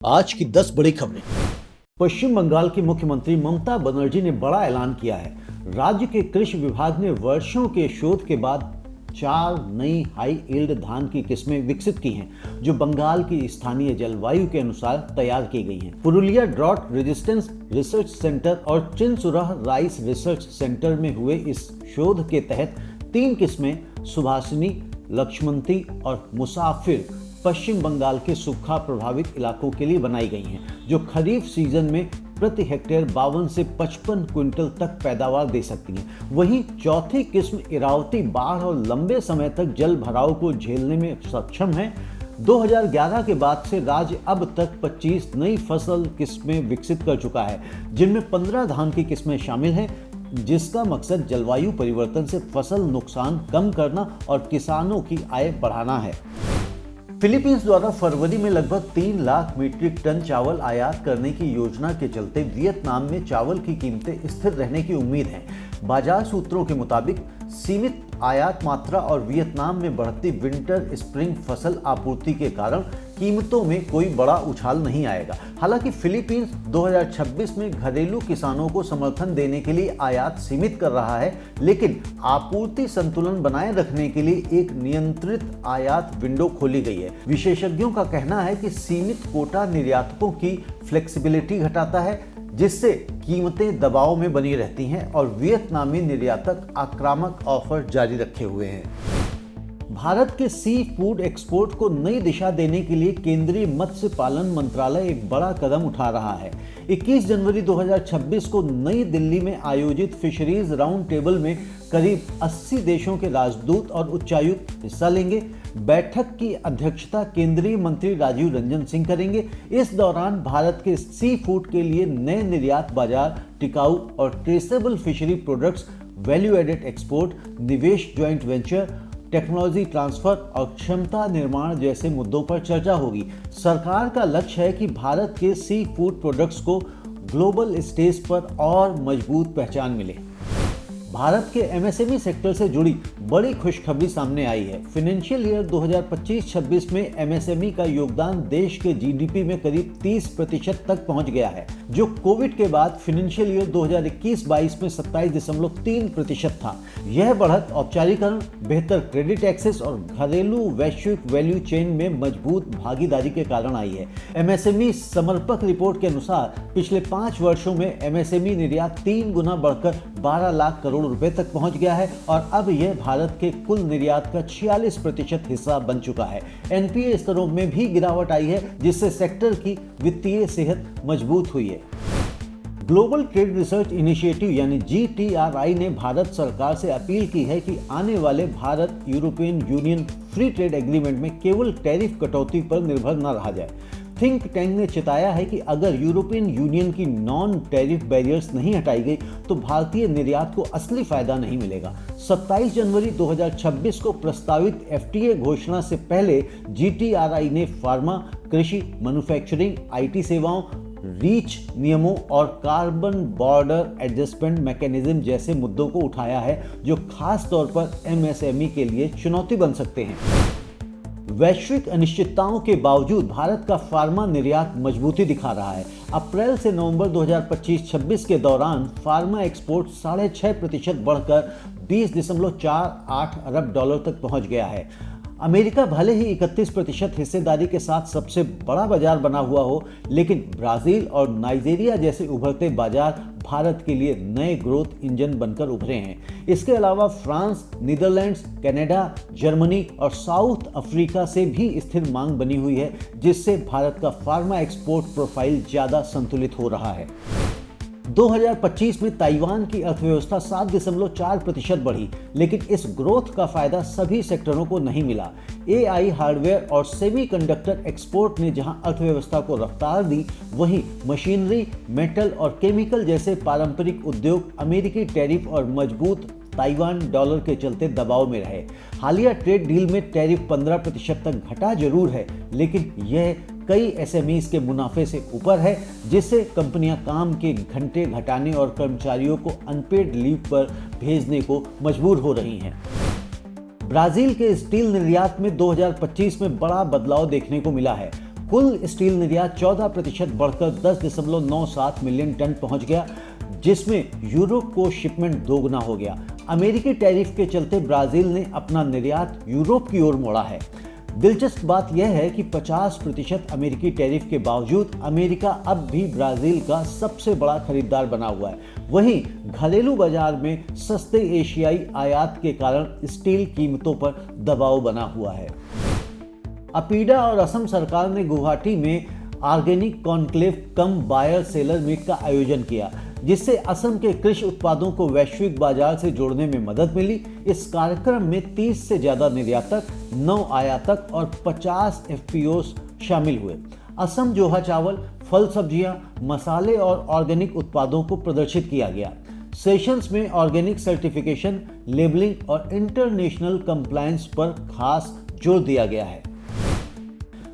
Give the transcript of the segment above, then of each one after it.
आज की 10 बड़ी खबरें। पश्चिम बंगाल की मुख्यमंत्री ममता बनर्जी ने बड़ा ऐलान किया है। राज्य के कृषि विभाग ने वर्षों के शोध के बाद 4 नई हाई यील्ड धान की किस्में विकसित की हैं, जो बंगाल की स्थानीय जलवायु के अनुसार तैयार की गई हैं। Purulia drought resistance research centre और चिनसुरह राइस रिसर्च सेंटर में हुए इस शोध के तहत 3 किस्में सुभाषिनी, लक्ष्मणती और मुसाफिर पश्चिम बंगाल के सूखा प्रभावित इलाकों के लिए बनाई गई हैं, जो खरीफ सीजन में प्रति हेक्टेयर 52 से 55 क्विंटल तक पैदावार दे सकती हैं। वहीं चौथी किस्म इरावती बाढ़ और लंबे समय तक जल भराव को झेलने में सक्षम है। 2011 के बाद से राज्य अब तक 25 नई फसल किस्में विकसित कर चुका है, जिनमें 15 धान की किस्में शामिल हैं, जिसका मकसद जलवायु परिवर्तन से फसल नुकसान कम करना और किसानों की आय बढ़ाना है। फिलीपींस द्वारा फरवरी में लगभग 3 लाख मीट्रिक टन चावल आयात करने की योजना के चलते वियतनाम में चावल की कीमतें स्थिर रहने की उम्मीद है। बाजार सूत्रों के मुताबिक सीमित आयात मात्रा और वियतनाम में बढ़ती विंटर स्प्रिंग फसल आपूर्ति के कारण कीमतों में कोई बड़ा उछाल नहीं आएगा। हालांकि फिलीपींस 2026 में घरेलू किसानों को समर्थन देने के लिए आयात सीमित कर रहा है, लेकिन आपूर्ति संतुलन बनाए रखने के लिए एक नियंत्रित आयात विंडो खोली गई है। विशेषज्ञों का कहना है कि सीमित कोटा निर्यातकों की फ्लेक्सिबिलिटी घटाता है, जिससे कीमतें दबाव में बनी रहती हैं और वियतनामी निर्यातक आक्रामक ऑफर जारी रखे हुए हैं। भारत के सी फूड एक्सपोर्ट को नई दिशा देने के लिए केंद्रीय मत्स्य पालन मंत्रालय एक बड़ा कदम उठा रहा है। 21 जनवरी 2026 को नई दिल्ली में आयोजित फिशरीज राउंड टेबल में करीब 80 देशों के राजदूत और उच्चायुक्त हिस्सा लेंगे। बैठक की अध्यक्षता केंद्रीय मंत्री राजीव रंजन सिंह करेंगे। इस दौरान भारत के सी फूड के लिए नए निर्यात बाजार, टिकाऊ और traceable fishery products, value added export, निवेश ज्वाइंट वेंचर, टेक्नोलॉजी ट्रांसफर और क्षमता निर्माण जैसे मुद्दों पर चर्चा होगी। सरकार का लक्ष्य है कि भारत के सी फूड प्रोडक्ट्स को ग्लोबल स्टेज पर और मजबूत पहचान मिले। भारत के एमएसएमई सेक्टर से जुड़ी बड़ी खुशखबरी सामने आई है। फाइनेंशियल ईयर 2025-26 में एमएसएमई का योगदान देश के जीडीपी में करीब 30% तक पहुंच गया है, जो कोविड के बाद फाइनेंशियल ईयर 2021-22 में 27.3% था। यह बढ़त औपचारीकरण, बेहतर क्रेडिट एक्सेस और घरेलू वैश्विक वैल्यू चेन में मजबूत भागीदारी के कारण आई है। एमएसएमई समर्पक रिपोर्ट के अनुसार पिछले 5 वर्षों में एमएसएमई निर्यात 3 गुना बढ़कर 12 लाख करोड़ रुपए तक पहुंच गया है और अब यह भारत के कुल निर्यात का 46% हिस्सा बन चुका है। एनपीए स्तरों में भी गिरावट आई है, जिससे सेक्टर की वित्तीय सेहत मजबूत हुई है। ग्लोबल ट्रेड रिसर्च इनिशिएटिव यानी GTRI ने भारत सरकार से अपील की है कि आने वाले Bharat European union free trade agreement में केवल टैरिफ कटौती पर निर्भर न रहा जाए। थिंक टैंक ने चेताया है कि अगर यूरोपियन यूनियन की नॉन टैरिफ बैरियर्स नहीं हटाई गई तो भारतीय निर्यात को असली फायदा नहीं मिलेगा। 27 जनवरी 2026 को प्रस्तावित FTA घोषणा से पहले GTRI ने फार्मा, कृषि, मैन्युफैक्चरिंग, IT सेवाओं, रीच नियमों और कार्बन बॉर्डर एडजस्टमेंट मैकेनिज्म जैसे मुद्दों को उठाया है, जो खास तौर पर MSME के लिए चुनौती बन सकते हैं। वैश्विक अनिश्चितताओं के बावजूद भारत का फार्मा निर्यात मजबूती दिखा रहा है। अप्रैल से नवंबर 2025-26 के दौरान फार्मा एक्सपोर्ट 6.5% बढ़कर $20.48 अरब तक पहुंच गया है। अमेरिका भले ही 31% हिस्सेदारी के साथ सबसे बड़ा बाजार बना हुआ हो, लेकिन ब्राजील और नाइजीरिया जैसे उभरते बाजार भारत के लिए नए ग्रोथ इंजन बनकर उभरे हैं। इसके अलावा फ्रांस, नीदरलैंड्स, कनाडा, जर्मनी और साउथ अफ्रीका से भी स्थिर मांग बनी हुई है, जिससे भारत का फार्मा एक्सपोर्ट प्रोफाइल ज्यादा संतुलित हो रहा है। 2025 में ताइवान की अर्थव्यवस्था 7.4% बढ़ी, लेकिन इस ग्रोथ का फायदा सभी सेक्टरों को नहीं मिला। AI हार्डवेयर और सेमीकंडक्टर एक्सपोर्ट ने जहां अर्थव्यवस्था को रफ्तार दी, वहीं मशीनरी, मेटल और केमिकल जैसे पारंपरिक उद्योग अमेरिकी टैरिफ और मजबूत ताइवान डॉलर के चलते दबाव में रहे। हालिया ट्रेड डील में टैरिफ 15% तक घटा जरूर है, लेकिन यह कई SMEs के मुनाफे से ऊपर है, जिससे कंपनियां काम के घंटे घटाने और कर्मचारियों को अनपेड लीव पर भेजने को मजबूर हो रही हैं। ब्राजील के स्टील निर्यात में 2025 में बड़ा बदलाव देखने को मिला है। कुल स्टील निर्यात 14% बढ़कर 10.97 मिलियन टन पहुंच गया, जिसमें यूरोप को शिपमेंट दोगुना हो गया। अमेरिकी टैरिफ के चलते ब्राजील ने अपना निर्यात यूरोप की ओर मोड़ा है। दिलचस्प बात यह है कि 50% अमेरिकी टैरिफ के बावजूद अमेरिका अब भी ब्राजील का सबसे बड़ा खरीदार बना हुआ है। वहीं घरेलू बाजार में सस्ते एशियाई आयात के कारण स्टील कीमतों पर दबाव बना हुआ है। अपीडा और असम सरकार ने गुवाहाटी में ऑर्गेनिक कॉन्क्लेव कम बायर सेलर मीट का आयोजन किया, जिससे असम के कृषि उत्पादों को वैश्विक बाजार से जोड़ने में मदद मिली। इस कार्यक्रम में 30 से ज्यादा निर्यातक, 9 आयातक और 50 एफपीओस शामिल हुए। असम जोहा चावल, फल सब्जियां, मसाले और ऑर्गेनिक उत्पादों को प्रदर्शित किया गया। सेशंस में ऑर्गेनिक सर्टिफिकेशन, लेबलिंग और इंटरनेशनल कंप्लायंस पर खास जोर दिया गया है।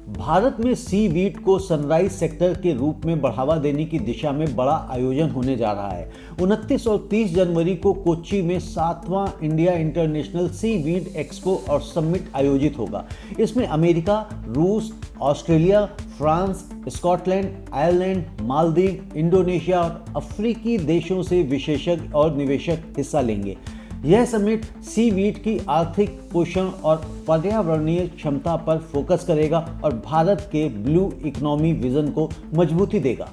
भारत में सी वीट को सनराइज सेक्टर के रूप में बढ़ावा देने की दिशा में बड़ा आयोजन होने जा रहा है। 29 और 30 जनवरी को कोच्चि में 7वां इंडिया इंटरनेशनल सी वीट एक्सपो और समिट आयोजित होगा। इसमें अमेरिका, रूस, Australia, France, Scotland, Ireland, Maldives, Indonesia और अफ्रीकी देशों से विशेषज्ञ और निवेशक हिस्सा लेंगे। यह समिट सी वीट की आर्थिक, पोषण और पर्यावरणीय क्षमता पर फोकस करेगा और भारत के ब्लू इकोनॉमी विजन को मजबूती देगा।